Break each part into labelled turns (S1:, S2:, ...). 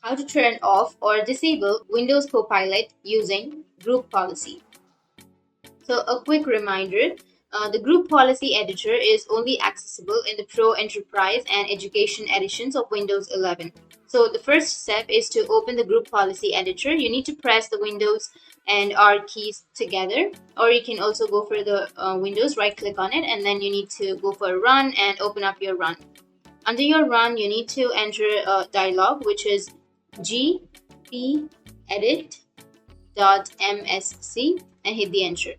S1: How to turn off or disable Windows Copilot using group policy. So a quick reminder, the group policy editor is only accessible in the Pro Enterprise and Education editions of Windows 11. So the first step is to open the group policy editor. You need to press the Windows and R keys together, or you can also go for the Windows, right click on it, and then you need to go for run and open up your run. Under your run, you need to enter a dialog which is gpedit.msc and hit the enter.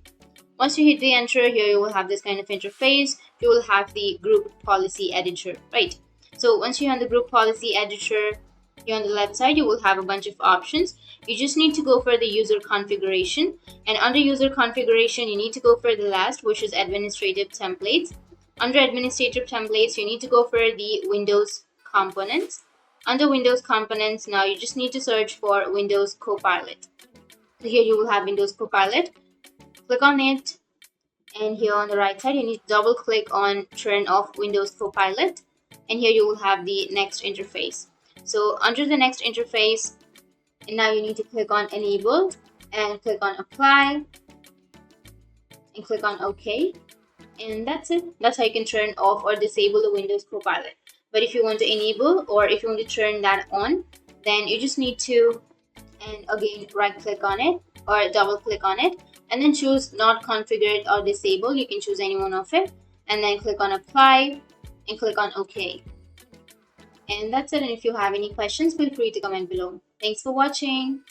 S1: Once you hit the enter, here you will have this kind of interface. You will have the group policy editor, right? So once you're on the group policy editor, here on the left side, you will have a bunch of options. You just need to go for the user configuration, and under user configuration, you need to go for the last, which is administrative templates. Under administrative templates, you need to go for the Windows components. Under Windows components, now you just need to search for Windows Copilot. So here you will have Windows Copilot. Click on it, and here on the right side, you need to double click on turn off Windows Copilot, and here you will have the next interface. So under the next interface, and now you need to click on enabled and click on apply and click on OK. And that's it. That's how you can turn off or disable the Windows Copilot. But if you want to enable or if you want to turn that on, then you just need to, and again, right click on it or double click on it, and then choose not configured or disable. You can choose any one of it, and then click on apply and click on OK. And that's it. And if you have any questions, feel free to comment below. Thanks for watching.